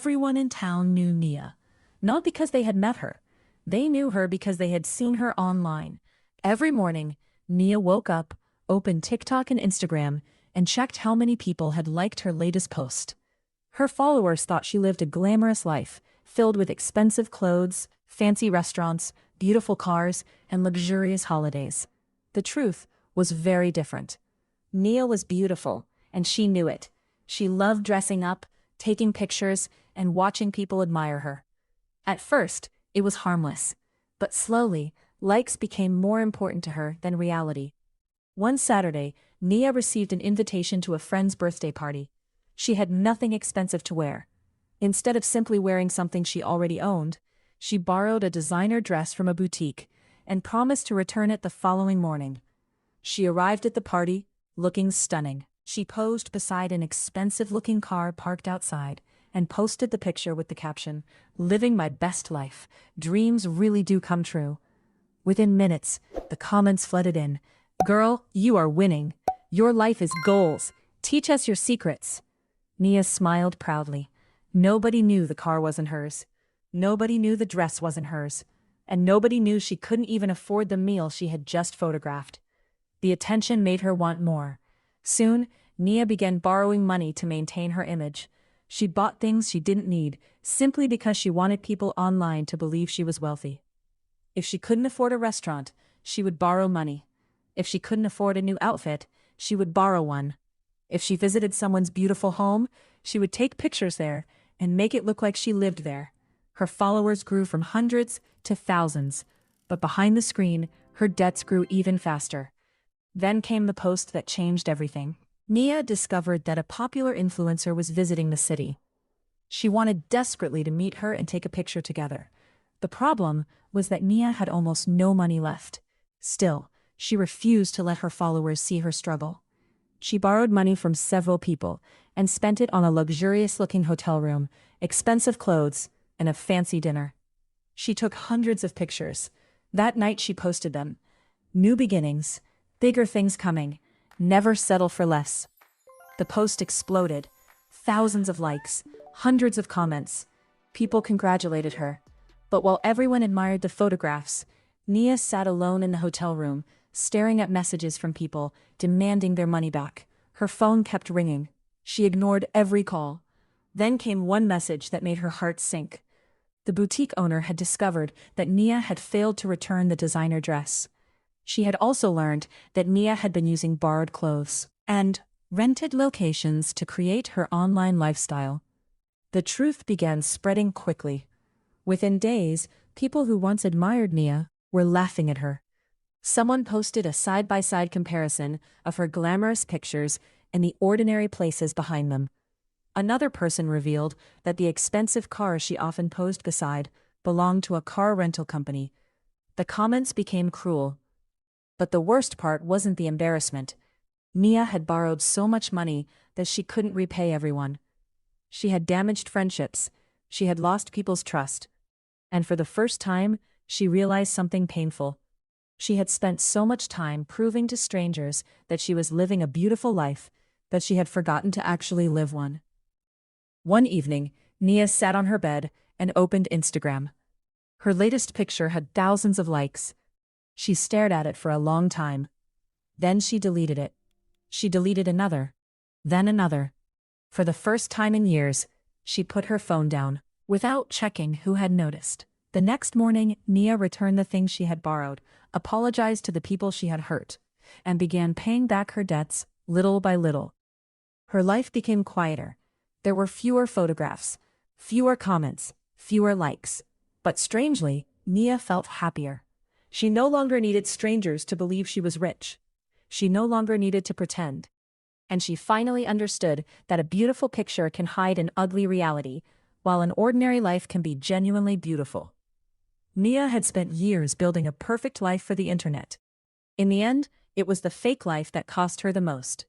Everyone in town knew Nia. Not because they had met her. They knew her because they had seen her online. Every morning, Nia woke up, opened TikTok and Instagram, and checked how many people had liked her latest post. Her followers thought she lived a glamorous life, filled with expensive clothes, fancy restaurants, beautiful cars, and luxurious holidays. The truth was very different. Nia was beautiful, and she knew it. She loved dressing up, taking pictures, and watching people admire her. At first, it was harmless. But slowly, likes became more important to her than reality. One Saturday, Nia received an invitation to a friend's birthday party. She had nothing expensive to wear. Instead of simply wearing something she already owned, she borrowed a designer dress from a boutique and promised to return it the following morning. She arrived at the party, looking stunning. She posed beside an expensive-looking car parked outside and posted the picture with the caption, "Living my best life. Dreams really do come true." Within minutes, the comments flooded in. "Girl, you are winning. Your life is goals. Teach us your secrets." Nia smiled proudly. Nobody knew the car wasn't hers. Nobody knew the dress wasn't hers. And nobody knew she couldn't even afford the meal she had just photographed. The attention made her want more. Soon, Nia began borrowing money to maintain her image. She bought things she didn't need, simply because she wanted people online to believe she was wealthy. If she couldn't afford a restaurant, she would borrow money. If she couldn't afford a new outfit, she would borrow one. If she visited someone's beautiful home, she would take pictures there and make it look like she lived there. Her followers grew from hundreds to thousands, but behind the screen, her debts grew even faster. Then came the post that changed everything. Nia discovered that a popular influencer was visiting the city. She wanted desperately to meet her and take a picture together. The problem was that Nia had almost no money left. Still, she refused to let her followers see her struggle. She borrowed money from several people and spent it on a luxurious-looking hotel room, expensive clothes, and a fancy dinner. She took hundreds of pictures. That night she posted them. "New beginnings, bigger things coming. Never settle for less." The post exploded. Thousands of likes, hundreds of comments. People congratulated her. But while everyone admired the photographs, Nia sat alone in the hotel room, staring at messages from people, demanding their money back. Her phone kept ringing. She ignored every call. Then came one message that made her heart sink. The boutique owner had discovered that Nia had failed to return the designer dress. She had also learned that Nia had been using borrowed clothes and rented locations to create her online lifestyle. The truth began spreading quickly. Within days, people who once admired Nia were laughing at her. Someone posted a side-by-side comparison of her glamorous pictures and the ordinary places behind them. Another person revealed that the expensive car she often posed beside belonged to a car rental company. The comments became cruel. But the worst part wasn't the embarrassment. Nia had borrowed so much money that she couldn't repay everyone. She had damaged friendships. She had lost people's trust. And for the first time, she realized something painful. She had spent so much time proving to strangers that she was living a beautiful life that she had forgotten to actually live one. One evening, Nia sat on her bed and opened Instagram. Her latest picture had thousands of likes. She stared at it for a long time. Then she deleted it. She deleted another. Then another. For the first time in years, she put her phone down, without checking who had noticed. The next morning, Nia returned the things she had borrowed, apologized to the people she had hurt, and began paying back her debts little by little. Her life became quieter. There were fewer photographs, fewer comments, fewer likes. But strangely, Nia felt happier. She no longer needed strangers to believe she was rich. She no longer needed to pretend. And she finally understood that a beautiful picture can hide an ugly reality, while an ordinary life can be genuinely beautiful. Nia had spent years building a perfect life for the internet. In the end, it was the fake life that cost her the most.